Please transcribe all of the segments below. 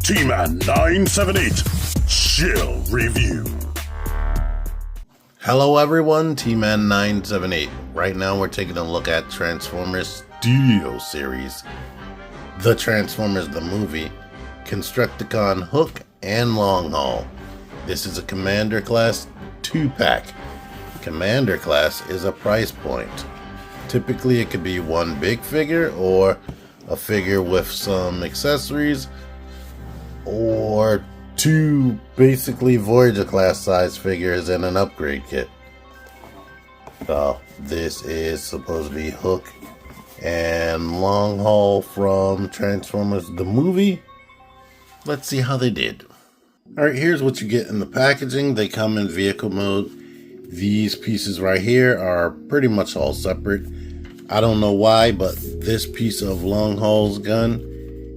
T-Man 978 Chill Review. Hello everyone, T-Man 978. Right now we're taking a look at Transformers Studio Series, The Transformers the Movie, Constructicon Hook, and Longhaul. This is a Commander Class 2-pack. Commander Class is a price point. Typically it could be one big figure or a figure with some accessories, or two basically Voyager class size figures and an upgrade kit. So this is supposed to be Hook and Longhaul from Transformers the Movie. Let's see how they did. Alright, here's what you get in the packaging. They come in vehicle mode. These pieces right here are pretty much all separate. I don't know why, but this piece of Longhaul's gun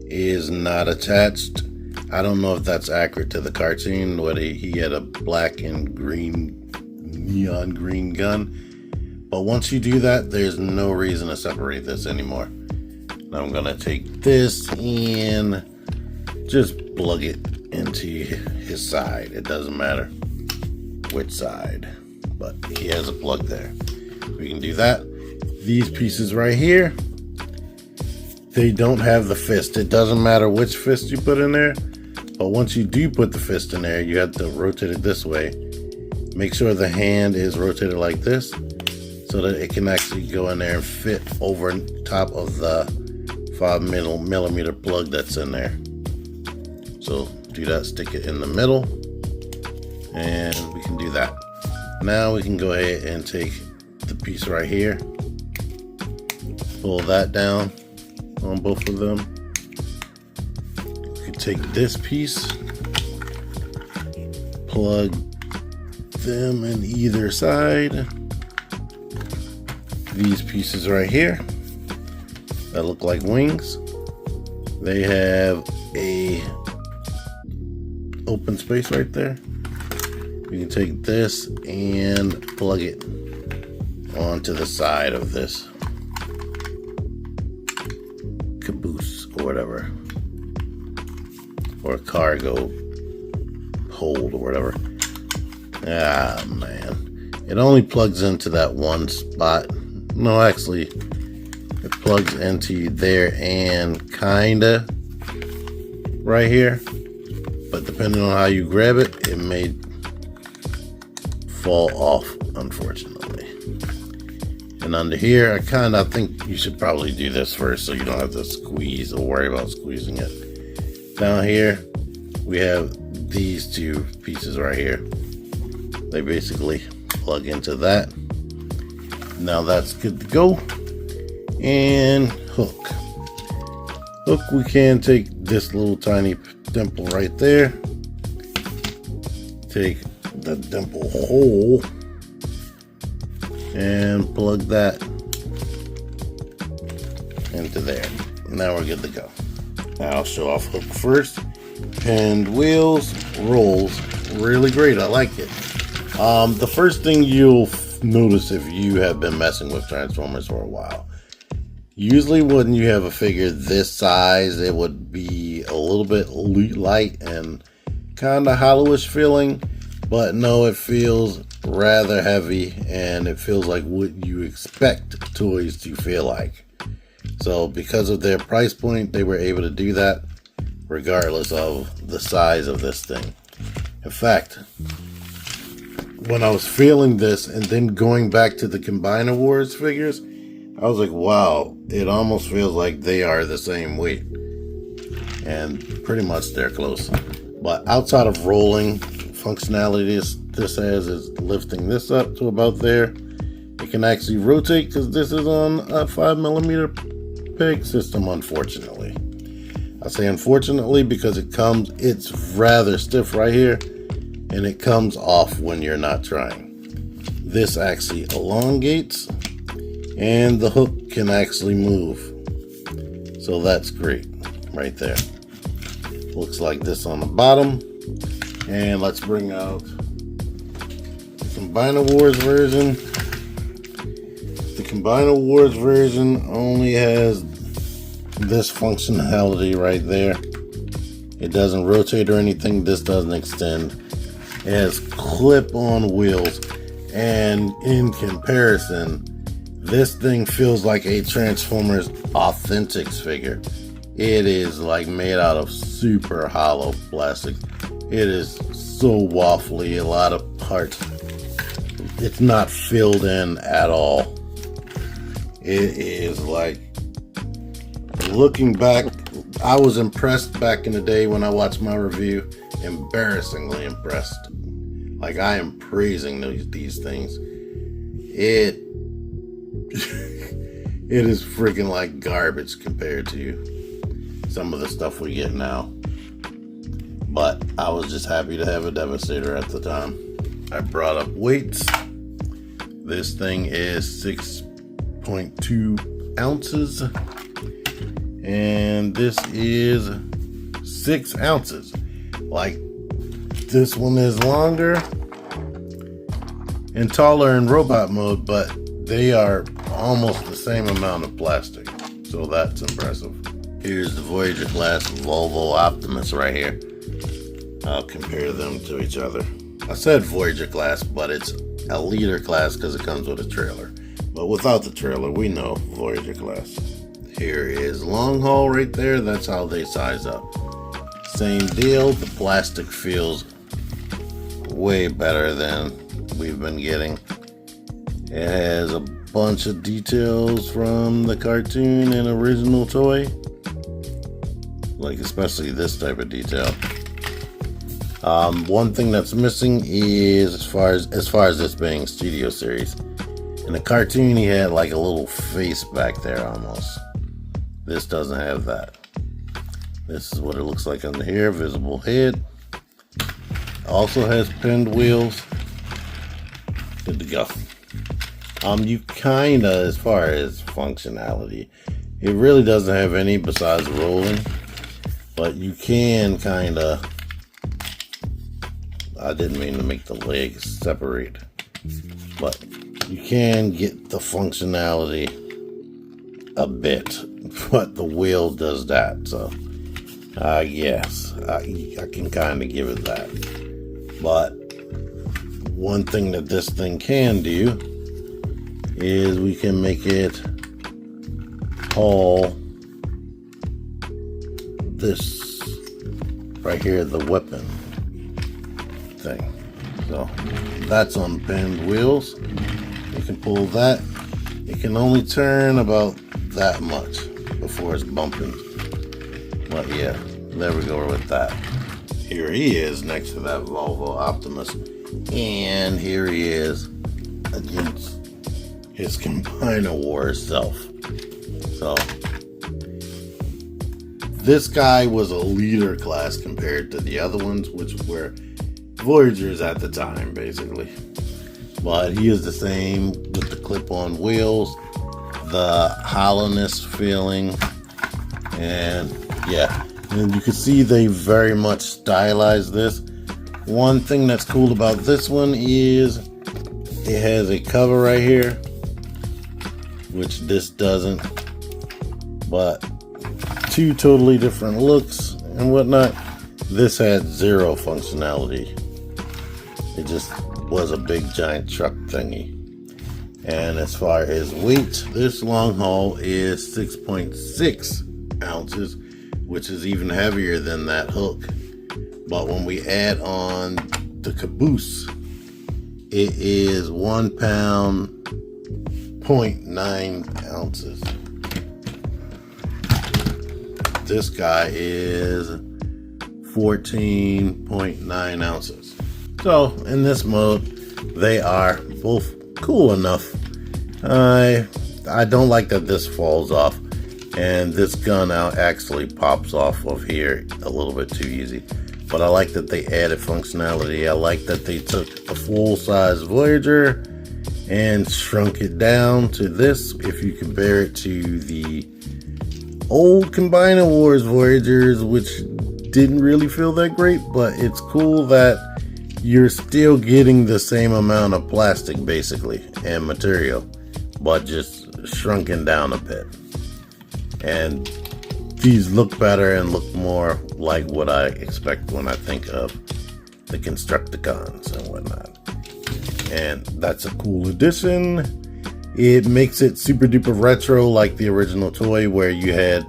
is not attached. I don't know if that's accurate to the cartoon, where he had a black and green, neon green gun. But once you do that, there's no reason to separate this anymore. Now I'm gonna take this and just plug it into his side. It doesn't matter which side, but he has a plug there. We can do that. These pieces right here, they don't have the fist. It doesn't matter which fist you put in there, but once you do put the fist in there, you have to rotate it this way. Make sure the hand is rotated like this so that it can actually go in there and fit over top of the 5mm plug that's in there. So do that, stick it in the middle, and we can do that. Now we can go ahead and take the piece right here, pull that down on both of them. Take this piece, plug them in either side. These pieces right here that look like wings, they have a open space right there. You can take this and plug it onto the side of this caboose or whatever, or cargo hold or whatever. Ah, man. It only plugs into that one spot. No, actually, it plugs into there and kinda right here. But depending on how you grab it, it may fall off, unfortunately. And under here, I think you should probably do this first so you don't have to squeeze or worry about squeezing it. Down here, we have these two pieces right here. They basically plug into that. Now that's good to go. And Hook. Hook, we can take this little tiny dimple right there. Take the dimple hole and plug that into there. Now we're good to go. I'll show off Hook first. Pinned wheels, rolls really great. I like it. The first thing you'll notice if you have been messing with Transformers for a while, usually when you have a figure this size, it would be a little bit light and kind of hollowish feeling, but no, it feels rather heavy and it feels like what you expect toys to feel like. So because of their price point, they were able to do that regardless of the size of this thing. In fact, when I was feeling this and then going back to the Combiner Wars figures, I was like, wow, it almost feels like they are the same weight. And pretty much they're close. But outside of rolling functionality this has is lifting this up to about there. It can actually rotate because this is on a 5mm peg system, unfortunately. I say unfortunately because it's rather stiff right here and it comes off when you're not trying. This actually elongates and the hook can actually move. So that's great right there. Looks like this on the bottom. And let's bring out the Combiner Wars version. The Combiner Wars version only has this functionality right there. It doesn't rotate or anything. This doesn't extend. It has clip-on wheels, and in comparison, this thing feels like a Transformers Authentics figure. It is like made out of super hollow plastic. It is so waffly, a lot of parts. It's not filled in at all. It is like, looking back, I was impressed back in the day when I watched my review. Embarrassingly impressed. Like, I am praising these things. It it is freaking like garbage compared to some of the stuff we get now. But I was just happy to have a Devastator at the time. I brought up weights. This thing is 6.2 ounces. And this is 6 ounces. Like, this one is longer and taller in robot mode, but they are almost the same amount of plastic. So that's impressive. Here's the Voyager class Volvo Optimus right here. I'll compare them to each other. I said Voyager class, but it's a leader class because it comes with a trailer. But without the trailer, we know Voyager class. Here is Longhaul right there. That's how they size up. Same deal. The plastic feels way better than we've been getting. It has a bunch of details from the cartoon and original toy. Like, especially this type of detail. One thing that's missing is as far as this being Studio Series. In the cartoon, he had like a little face back there almost. This doesn't have that. This is what it looks like under here. Visible head. Also has pinned wheels. Good to go. You kinda, as far as functionality, it really doesn't have any besides rolling. But you can kinda, I didn't mean to make the legs separate, but you can get the functionality a bit, but the wheel does that. So yes, I can kind of give it that. But one thing that this thing can do is we can make it haul this right here, the weapon thing. So that's on pinned wheels. You can pull that. It can only turn about that much before it's bumping. But yeah, there we go with that. Here he is next to that Volvo Optimus. And here he is against his Combiner War itself. So this guy was a leader class compared to the other ones, which were Voyagers at the time, basically. But he is the same with the clip-on wheels, the hollowness feeling, and yeah. And you can see they very much stylized this. One thing that's cool about this one is it has a cover right here, which this doesn't. But two totally different looks and whatnot. This had zero functionality. It just was a big giant truck thingy. And as far as weight, this Longhaul is 6.6 ounces, which is even heavier than that hook. But when we add on the caboose, it is 1 pound, 0.9 ounces. This guy is 14.9 ounces. So in this mode, they are both cool enough. I don't like that this falls off, and this gun out actually pops off of here a little bit too easy. But I like that they added functionality. I like that they took a full-size Voyager and shrunk it down to this. If you compare it to the old Combiner Wars Voyagers, which didn't really feel that great, but it's cool that you're still getting the same amount of plastic basically and material, but just shrunken down a bit. And these look better and look more like what I expect when I think of the Constructicons and whatnot. And that's a cool addition. It makes it super duper retro like the original toy, where you had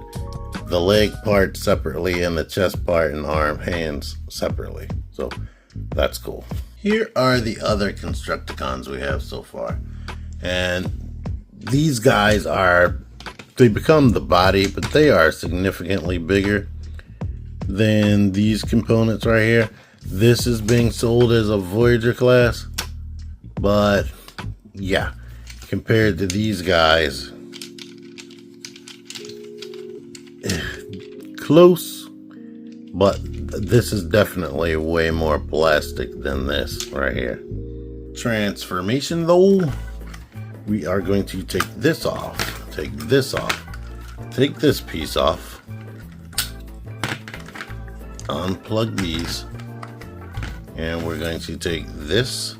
the leg part separately and the chest part and arm, hands separately. So that's cool. Here are the other Constructicons we have so far. And these guys they become the body, but they are significantly bigger than these components right here. This is being sold as a Voyager class, but yeah, compared to these guys, close, but this is definitely way more plastic than this right here. Transformation though, we are going to take this off, take this off, take this piece off, unplug these, and we're going to take this,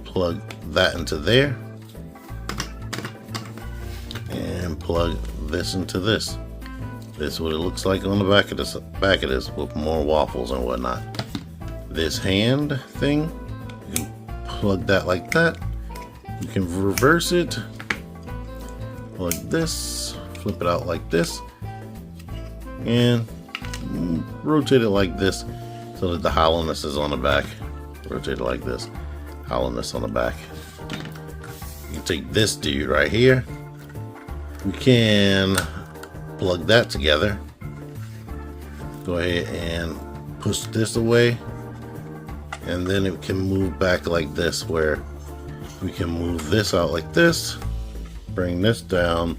plug that into there, and plug this into this. This is what it looks like on the back of this with more waffles and whatnot. This hand thing, you can plug that like that. You can reverse it, plug this, flip it out like this, and rotate it like this so that the hollowness is on the back. Rotate it like this, hollowness on the back. You can take this dude right here. We can plug that together. Go ahead and push this away, and then it can move back like this, where we can move this out like this, bring this down,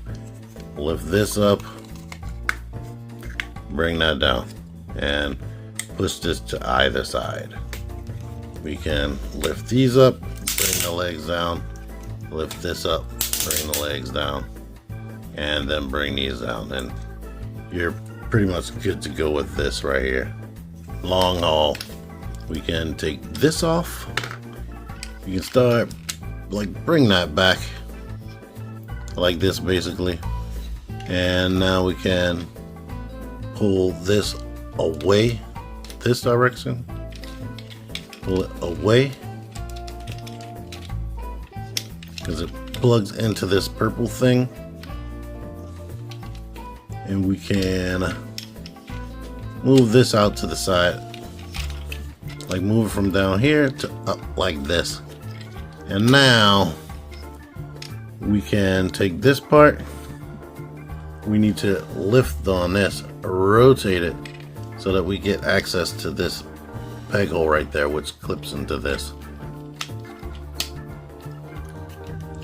lift this up, bring that down, and push this to either side. We can lift these up, bring the legs down, lift this up, bring the legs down, and then bring these down, and you're pretty much good to go with this right here. Longhaul. We can take this off. You can start bring that back like this basically, and now we can pull this away this direction, pull it away, because it plugs into this purple thing, and we can move this out to the side, like move it from down here to up like this. And now we can take this part, we need to lift on this, rotate it so that we get access to this peg hole right there, which clips into this.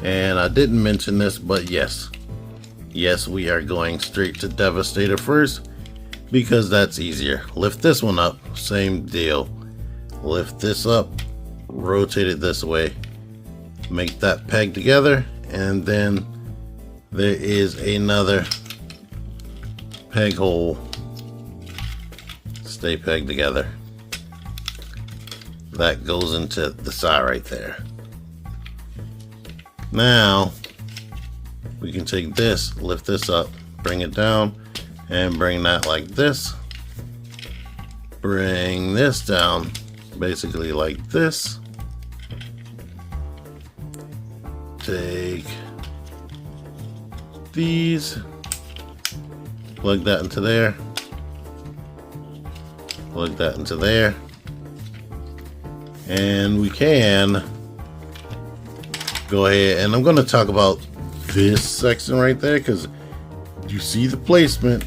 And I didn't mention this, but yes, we are going straight to Devastator first, because that's easier. Lift this one up, same deal. Lift this up, rotate it this way, make that peg together, and then there is another peg hole. Stay pegged together. That goes into the side right there. Now we can take this, lift this up, bring it down, and bring that like this. Bring this down basically like this. Take these, plug that into there, plug that into there, and we can go ahead, and I'm going to talk about this section right there, because you see the placement.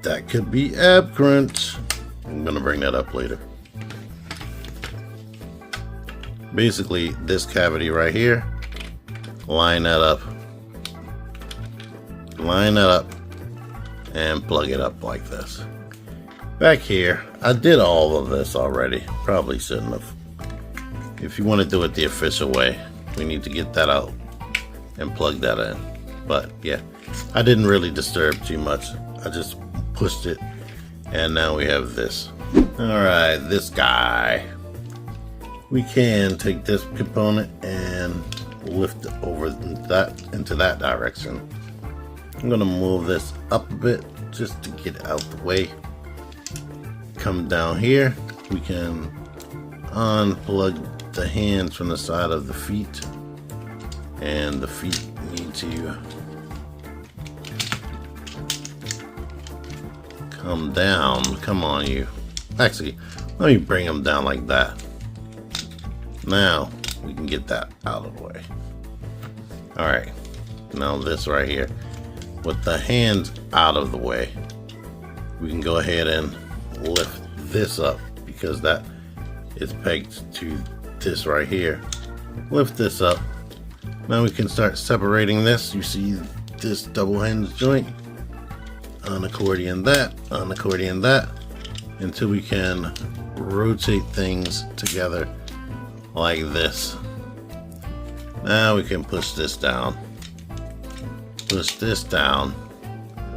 That could be ab crunch. I'm going to bring that up later. Basically, this cavity right here, line that up, and plug it up like this. Back here, I did all of this already. Probably shouldn't have. If you want to do it the official way, we need to get that out and plug that in. But yeah, I didn't really disturb too much. I just pushed it, and now we have this. Alright, this guy. We can take this component and lift it over into that direction. I'm gonna move this up a bit just to get it out the way. Come down here. We can unplug the hands from the side of the feet, and the feet need to come down. Come on, you. Actually, let me bring them down like that. Now we can get that out of the way. All right, now this right here, with the hands out of the way, we can go ahead and lift this up because that is pegged to this right here. Lift this up. Now we can start separating this. You see this double hinge joint, unaccordion that, until we can rotate things together like this. Now we can push this down,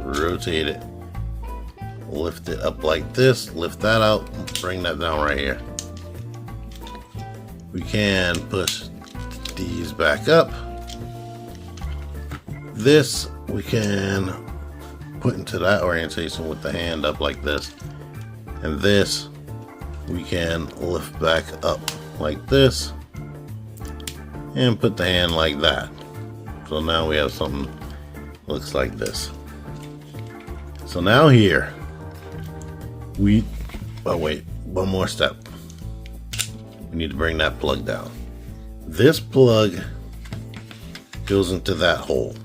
rotate it, lift it up like this, lift that out, bring that down right here. We can push these back up. This we can put into that orientation with the hand up like this, and this we can lift back up like this and put the hand like that. So now we have something looks like this. So now here oh wait, one more step. We need to bring that plug down. This plug goes into that hole.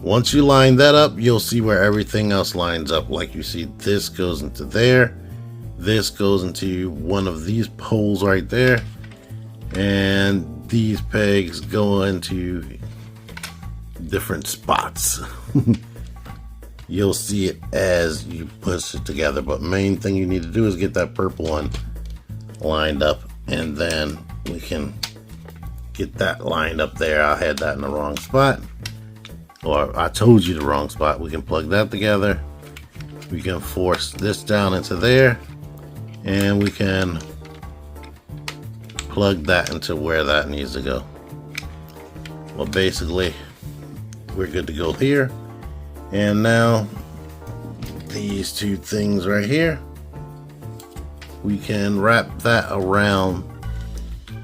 Once you line that up, you'll see where everything else lines up. Like you see, this goes into there, this goes into one of these poles right there, and these pegs go into different spots. You'll see it as you push it together, but main thing you need to do is get that purple one lined up, and then we can get that lined up there. I had that in the wrong spot, or I told you the wrong spot. We can plug that together. We can force this down into there, and we can plug that into where that needs to go. Well, basically we're good to go here. And now these two things right here, we can wrap that around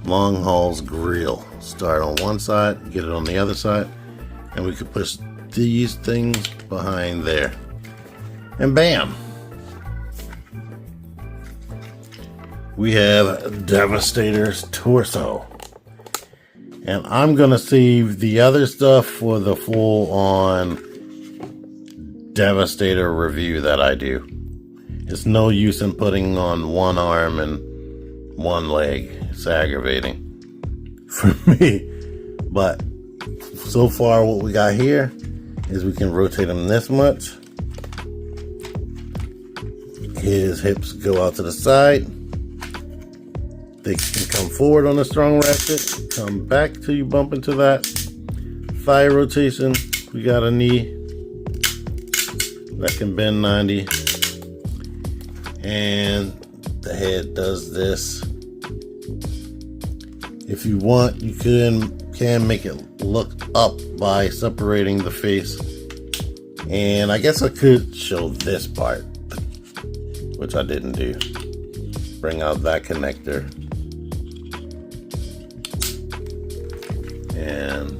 Longhaul's grill. Start on one side, get it on the other side, and we could push these things behind there, and bam, we have Devastator's torso. And I'm gonna save the other stuff for the full on Devastator review that I do. It's no use in putting on one arm and one leg. It's aggravating for me. But so far what we got here is we can rotate him this much. His hips go out to the side. They can come forward on a strong ratchet, come back till you bump into that. Thigh rotation, we got a knee that can bend 90, and the head does this. If you want, you can make it look up by separating the face, and I guess I could show this part, which I didn't do. Bring out that connector, and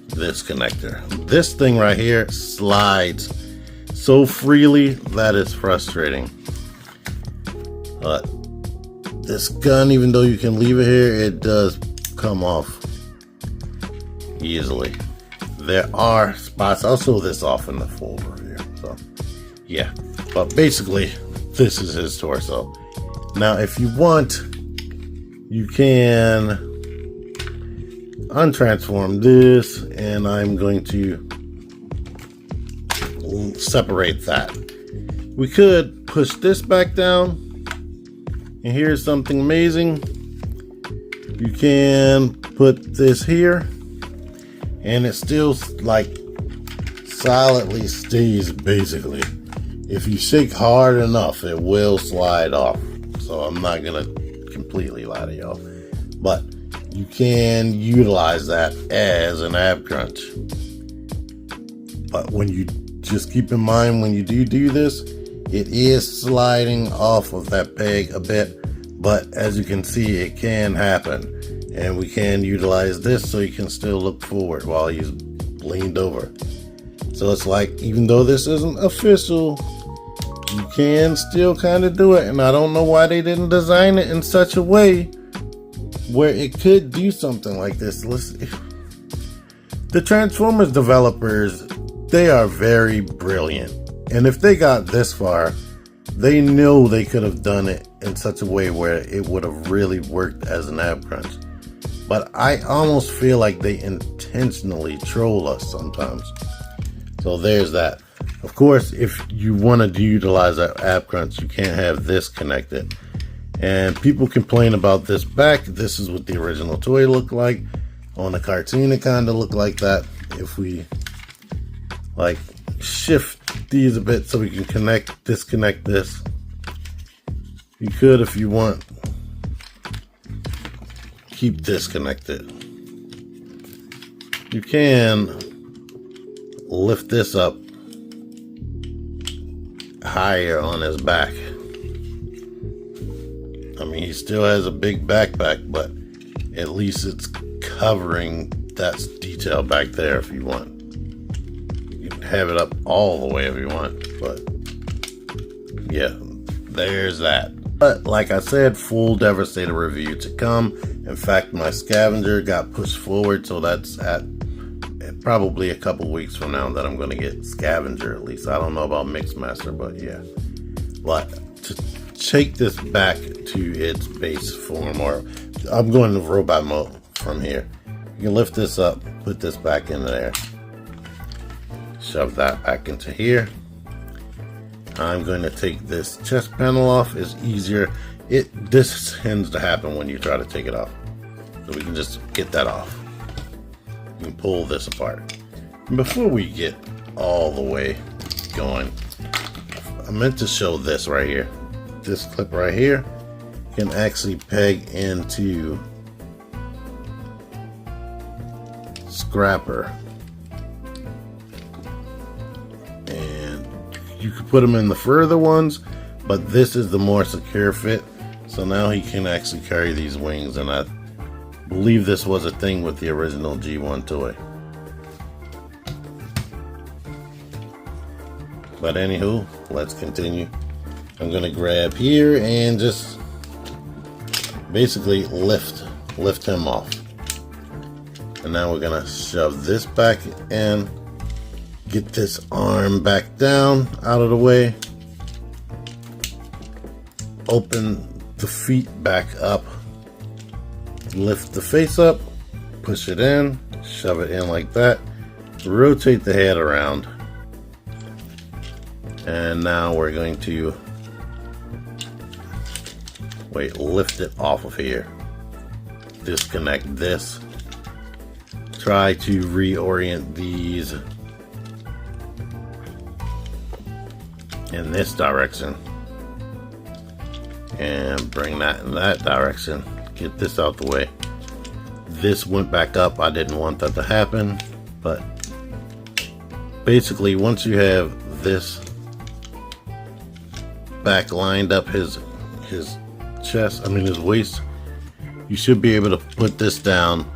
this connector. This thing right here slides so freely that it's frustrating. But this gun, even though you can leave it here, it does come off easily. There are spots. I'll show this off in the full review. So yeah, but basically this is his torso. Now if you want, you can untransform this, and I'm going to separate that. We could push this back down, and here's something amazing. You can put this here, and it still like solidly stays basically. If you shake hard enough, it will slide off. So I'm not gonna completely lie to y'all. but you can utilize that as an ab crunch. But when you just keep in mind, when you do this, it is sliding off of that peg a bit, but as you can see, it can happen, and we can utilize this so you can still look forward while he's leaned over. So it's like, even though this isn't official, you can still kind of do it, and I don't know why they didn't design it in such a way where it could do something like this. The Transformers developers, they are very brilliant. And if they got this far, they knew they could have done it in such a way where it would have really worked as an ab crunch. But I almost feel like they intentionally troll us sometimes. So there's that. Of course, if you want to utilize that ab crunch, you can't have this connected. And people complain about this back. This is what the original toy looked like. On the cartoon, it kind of looked like that. If we like shift these a bit so we can disconnect this. You could, if you want, keep this connected. You can lift this up higher on his back. I mean, he still has a big backpack, but at least it's covering that detail back there if you want. You can have it up all the way if you want, but yeah, there's that. But like I said, full Devastator review to come. In fact, my scavenger got pushed forward, so that's at probably a couple weeks from now that I'm going to get scavenger. At least I don't know about Mixmaster, but yeah. But to take this back to its base form, or I'm going to robot mode from here. You can lift this up, put this back in there, shove that back into here. I'm going to take this chest panel off. It's easier. This tends to happen when you try to take it off. So we can just get that off. You can pull this apart. And before we get all the way going, I meant to show this right here. This clip right here can actually peg into Scrapper. And you could put them in the further ones, but this is the more secure fit. So now he can actually carry these wings, and I believe this was a thing with the original G1 toy. But anywho, let's continue. I'm gonna grab here and just basically lift him off. And now we're gonna shove this back and get this arm back down out of the way. Open the feet back up. Lift the face up, push it in, shove it in like that. Rotate the head around. And now we're going to lift it off of here. Disconnect this. Try to reorient these in this direction. And bring that in that direction. Get this out the way. This went back up. I didn't want that to happen. But basically, once you have this back lined up his chest, his waist, you should be able to put this down,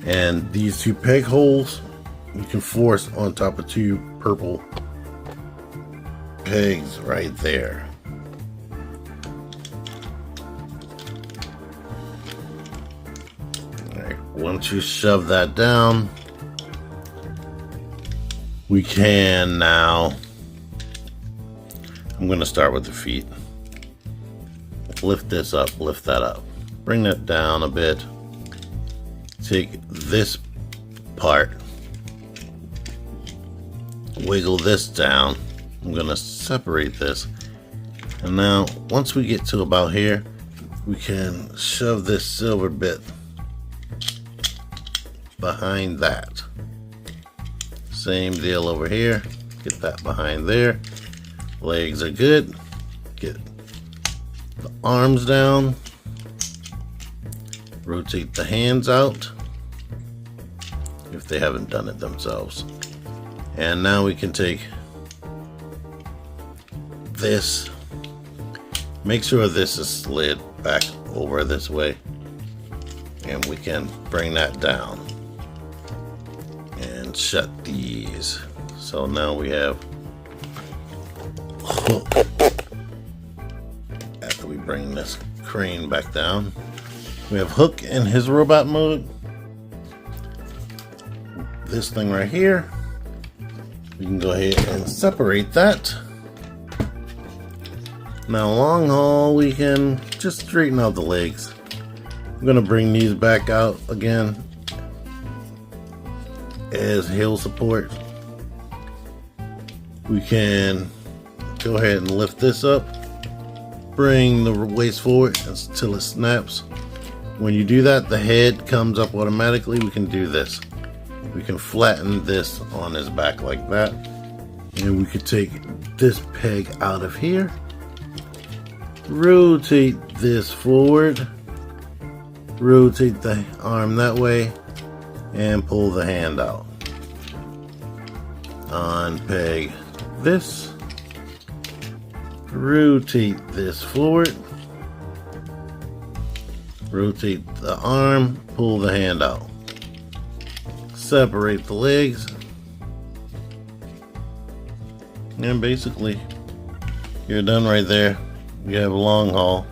and these two peg holes you can force on top of two purple pegs right there. Alright, once you shove that down, we can now, I'm going to start with the feet. Lift this up, lift that up. Bring that down a bit. Take this part. Wiggle this down. I'm going to separate this. And now, once we get to about here, we can shove this silver bit behind that. Same deal over here. Get that behind there. Legs are good. Get the arms down. Rotate the hands out if they haven't done it themselves. And now we can take this, make sure this is slid back over this way, and we can bring that down and shut these. So now we have hook. After we bring this crane back down, we have hook in his robot mode. This thing right here, we can go ahead and separate that. Now Longhaul, we can just straighten out the legs. I'm gonna bring these back out again as heel support. We can go ahead and lift this up, bring the waist forward until it snaps. When you do that, the head comes up automatically. We can do this. We can flatten this on his back like that, and we could take this peg out of here, rotate this forward, rotate the arm that way, and pull the hand out. Unpeg this, rotate this forward, rotate the arm, pull the hand out, separate the legs, and basically you're done right there. You have Longhaul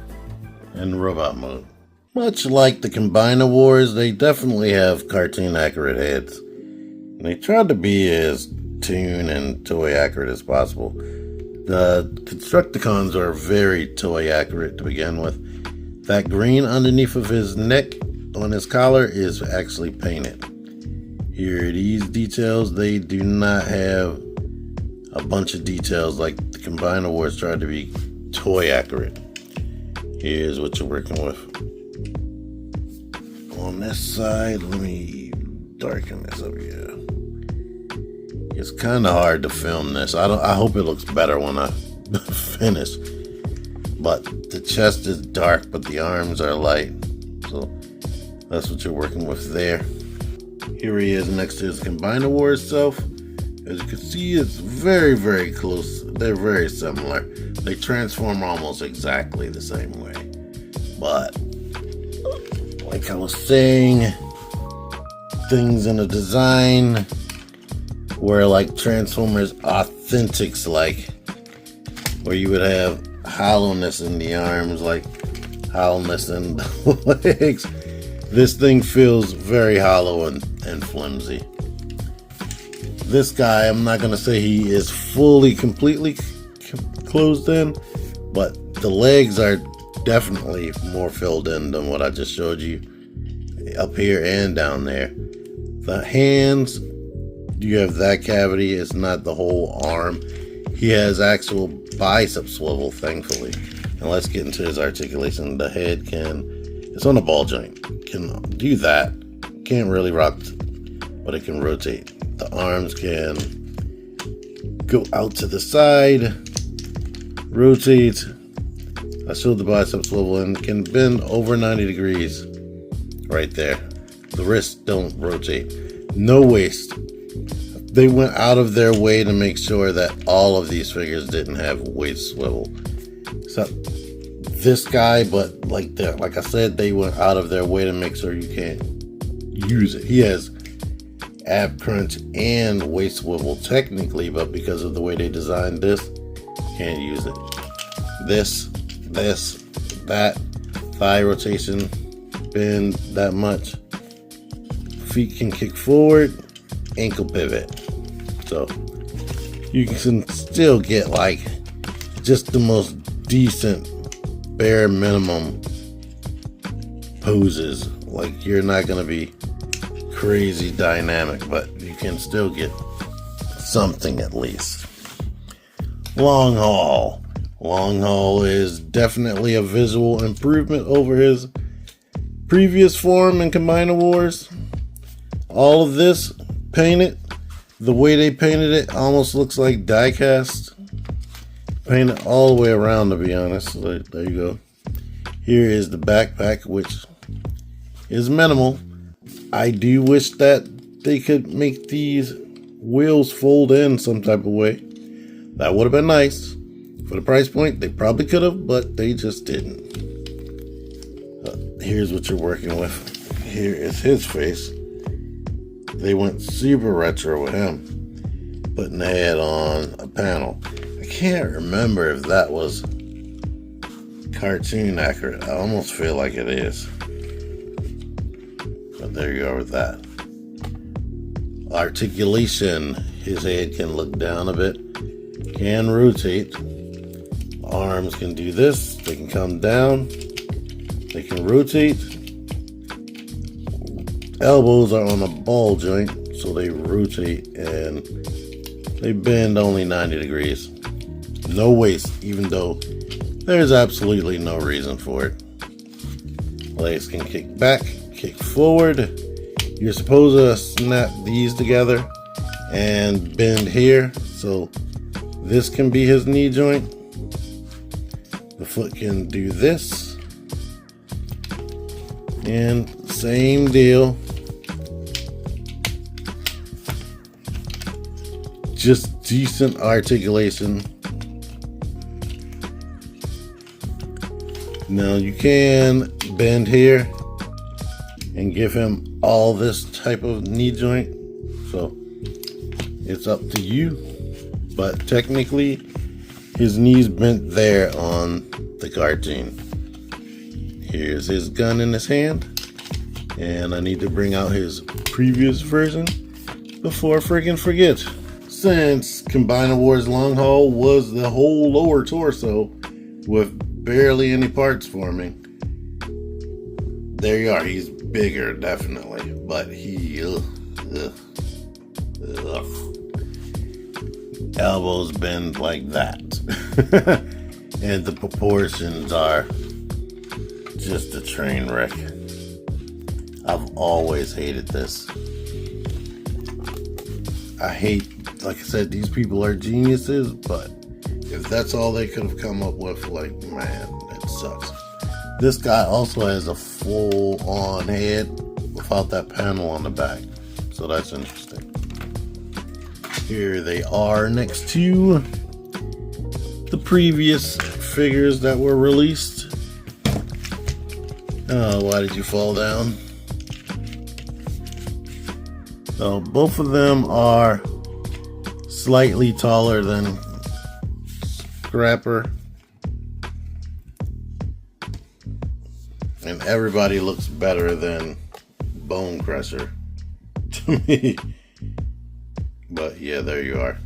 in robot mode. Much like the Combiner Wars, they definitely have cartoon accurate heads. And they tried to be as toon and toy accurate as possible. The Constructicons are very toy accurate to begin with. That green underneath of his neck on his collar is actually painted. Here, these details, they do not have a bunch of details like the Combiner Wars tried to be toy accurate. Here's what you're working with. On this side, let me darken this up here. It's kind of hard to film this. I hope it looks better when I finish. But the chest is dark, but the arms are light. So that's what you're working with there. Here he is next to his Combiner War itself. As you can see, it's very, very close. They're very similar. They transform almost exactly the same way. But, like I was saying, things in the design were like Transformers Authentics, like, where you would have hollowness in the arms, like hollowness in the legs. This thing feels very hollow and flimsy. This guy, I'm not going to say he is fully, completely closed in, but the legs are definitely more filled in than what I just showed you up here and down there. The hands, you have that cavity. It's not the whole arm. He has actual bicep swivel, thankfully. And let's get into his articulation. The head it's on a ball joint. Can do that. Can't really rock, but it can rotate. The arms can go out to the side, rotate. I showed the bicep swivel and can bend over 90 degrees right there. The wrists don't rotate. No waist. They went out of their way to make sure that all of these figures didn't have waist swivel. So this guy, but like I said, they went out of their way to make sure you can't use it. He has ab crunch and waist swivel technically, but because of the way they designed this, can't use it. This, that, thigh rotation, bend that much. Feet can kick forward, ankle pivot. So you can still get like just the most decent bare minimum poses. Like, you're not gonna be crazy dynamic, but you can still get something at least. Longhaul. Longhaul is definitely a visual improvement over his previous form in Combiner Wars. All of this painted, the way they painted it almost looks like die cast. Painted all the way around, to be honest. So there you go. Here is the backpack, which is minimal. I do wish that they could make these wheels fold in some type of way. That would have been nice. For the price point, they probably could have, but they just didn't. Here's what you're working with. Here is his face. They went super retro with him, putting the head on a panel. I can't remember if that was cartoon accurate. I almost feel like it is. But there you are with that. Articulation. His head can look down a bit, can rotate. Arms can do this. They can come down. They can rotate. Elbows are on a ball joint, so they rotate and they bend only 90 degrees. No waist, even though there's absolutely no reason for it. Legs can kick back, kick forward. You're supposed to snap these together and bend here, so this can be his knee joint. The foot can do this. And same deal. Just decent articulation. Now you can bend here and give him all this type of knee joint. So it's up to you. But technically his knees bent there on the cartoon. Here's his gun in his hand. And I need to bring out his previous version before I freaking forget. Since Combiner Wars Longhaul was the whole lower torso with barely any parts forming. There you are. He's bigger, definitely. But he... elbows bend like that. And the proportions are just a train wreck. I've always hated this. I hate, like I said, these people are geniuses, but if that's all they could have come up with, like, man, it sucks. This guy also has a full-on head without that panel on the back, so that's interesting. Here they are next to the previous figures that were released. Oh, why did you fall down? So both of them are slightly taller than Scrapper. And everybody looks better than Bone Crusher to me. But yeah, there you are.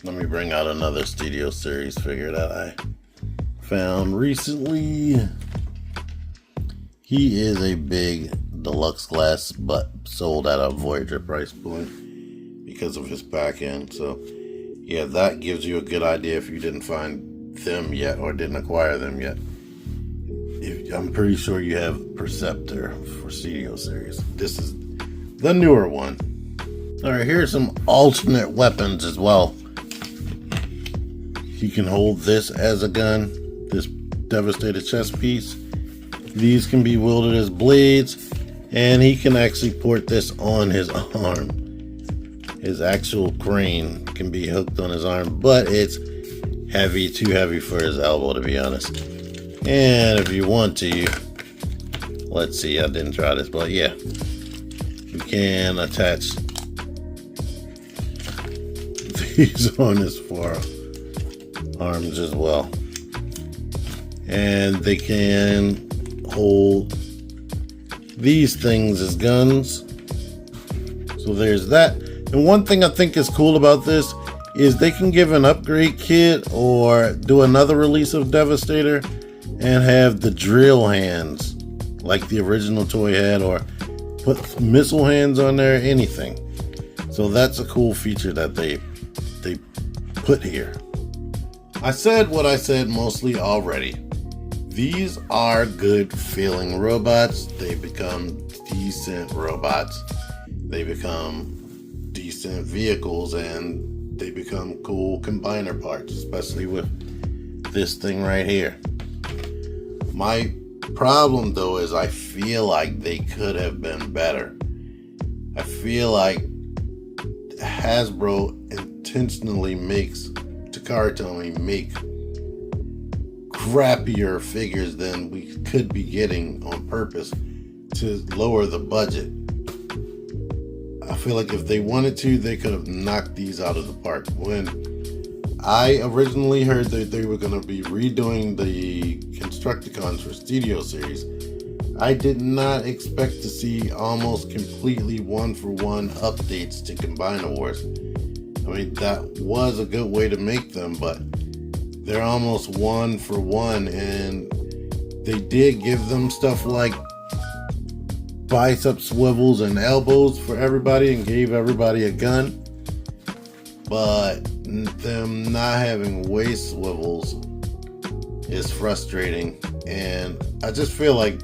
Let me bring out another Studio Series figure that I found recently. He is a big deluxe glass, but sold at a Voyager price point because of his back end. So yeah, that gives you a good idea if you didn't find them yet or didn't acquire them yet. I'm pretty sure you have Perceptor for Studio Series. This is the newer one. Alright, here's some alternate weapons as well. He can hold this as a gun, this Devastator chest piece. These can be wielded as blades, and he can actually port this on his arm. His actual crane can be hooked on his arm, but it's heavy, too heavy for his elbow, to be honest. And if you want to, let's see, I didn't try this, but yeah, you can attach these on his forearms as well. And they can hold these things as guns. So there's that. And one thing I think is cool about this is they can give an upgrade kit or do another release of Devastator and have the drill hands like the original toy had, or put missile hands on there, anything. So that's a cool feature that they put here. I said what I said mostly already. These are good feeling robots. They become decent robots. They become decent vehicles, and they become cool combiner parts, especially with this thing right here. My Problem though is I feel like they could have been better. I feel like Hasbro intentionally makes Takara Tomy make crappier figures than we could be getting on purpose to lower the budget. I feel like if they wanted to, they could have knocked these out of the park. When I originally heard that they were going to be redoing the Constructicons for Studio Series, I did not expect to see almost completely one-for-one updates to Combiner Wars. I mean, that was a good way to make them, but they're almost one-for-one, and they did give them stuff like bicep swivels and elbows for everybody and gave everybody a gun. But them not having waist swivels is frustrating, and I just feel like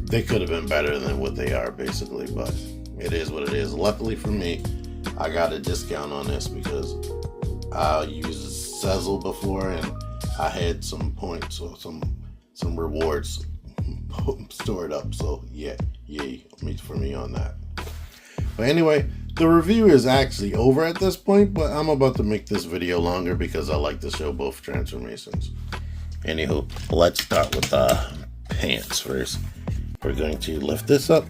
they could have been better than what they are, basically, but it is what it is. Luckily for me, I got a discount on this because I used Sezzle before, and I had some points or some rewards stored up, so yeah, yay for me on that. But anyway, the review is actually over at this point, but I'm about to make this video longer because I like to show both transformations. Anywho, let's start with the pants first. We're going to lift this up,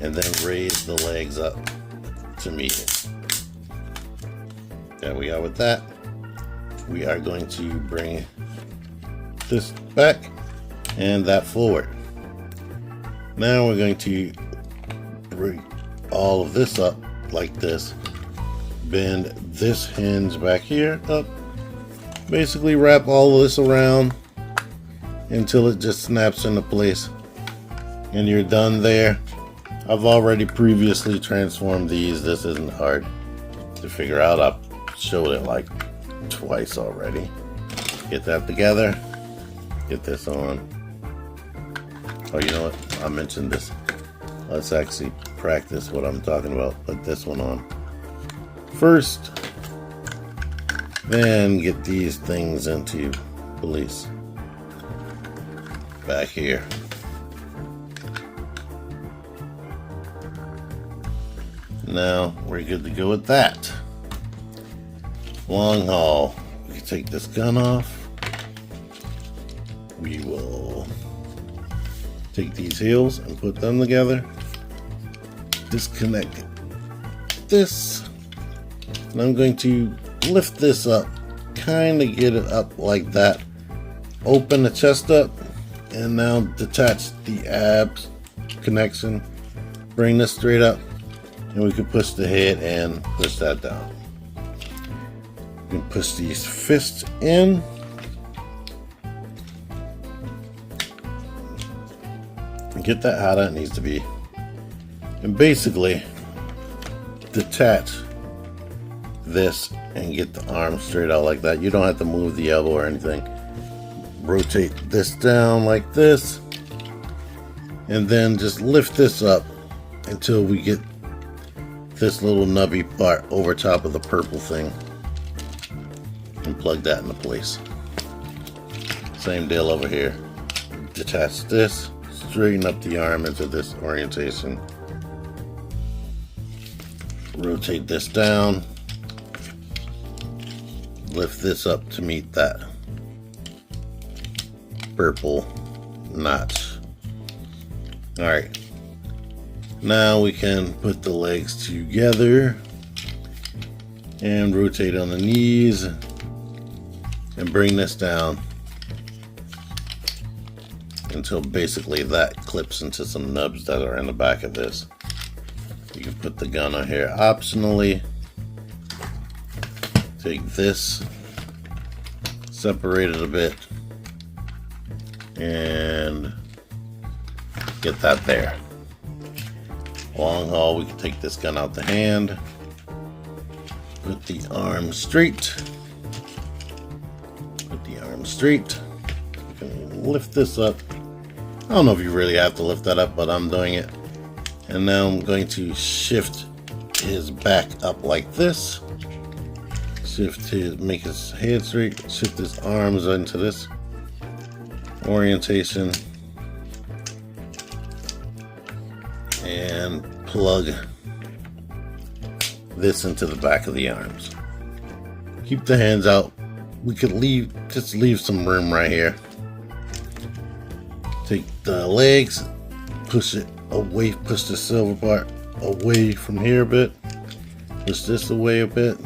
and then raise the legs up to meet it. There we are with that. We are going to bring this back and that forward. Now we're going to bring all of this up like this, bend this hinge back here up, basically wrap all of this around until it just snaps into place, and you're done there. I've already previously transformed these. This isn't hard to figure out. I've showed it like twice already. Get that together, get this on. Oh, you know what? I mentioned this. Let's actually practice what I'm talking about. Put this one on first, then get these things into place back here. Now we're good to go with that. Longhaul. We can take this gun off. We will take these heels and put them together. Disconnect this. And I'm going to lift this up, kind of get it up like that. Open the chest up, and now detach the abs connection. Bring this straight up, and we can push the head and push that down. We can push these fists in. And get that how that needs to be. And basically detach this and get the arm straight out like that. You don't have to move the elbow or anything. Rotate this down like this, and then just lift this up until we get this little nubby part over top of the purple thing, and plug that into place. Same deal over here. Detach this, straighten up the arm into this orientation, rotate this down, lift this up to meet that purple notch. Alright, now we can put the legs together and rotate on the knees and bring this down until basically that clips into some nubs that are in the back of this. You can put the gun on here optionally. Take this, separate it a bit, and get that there. Longhaul, we can take this gun out the hand, put the arm straight, you can lift this up. I don't know if you really have to lift that up, but I'm doing it. And now I'm going to shift his back up like this, make his head straight, shift his arms into this, orientation, and plug this into the back of the arms. Keep the hands out. We could just leave some room right here. Take the legs, push it away, push the silver part away from here a bit. Push this away a bit.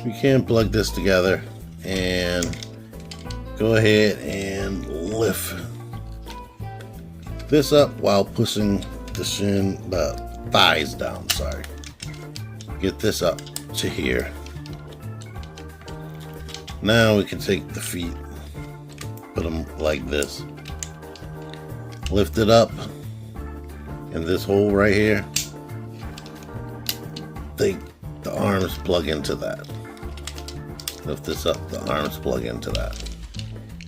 We can plug this together and go ahead and lift this up while pushing the thighs down, sorry. Get this up to here. Now we can take the feet, put them like this. Lift it up in this hole right here. The arms plug into that. Lift this up, the arms plug into that.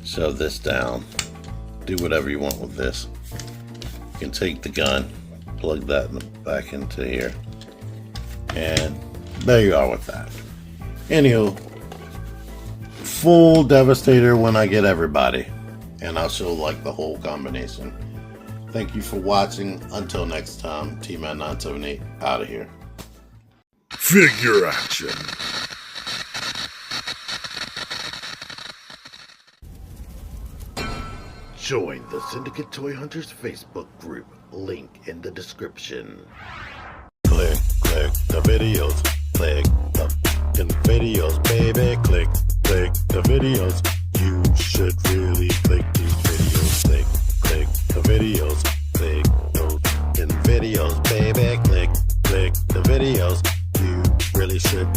Shove this down. Do whatever you want with this. You can take the gun, plug that back into here. And there you are with that. Anywho, full Devastator when I get everybody. And I'll show like the whole combination. Thank you for watching. Until next time, T-Man978 out of here. Figure action. Join the Syndicate Toy Hunters Facebook group. Link in the description. Click the videos. Click the videos, baby. Click the videos. You should really click these videos. Click the videos. Click those videos, baby. Click the videos. You really should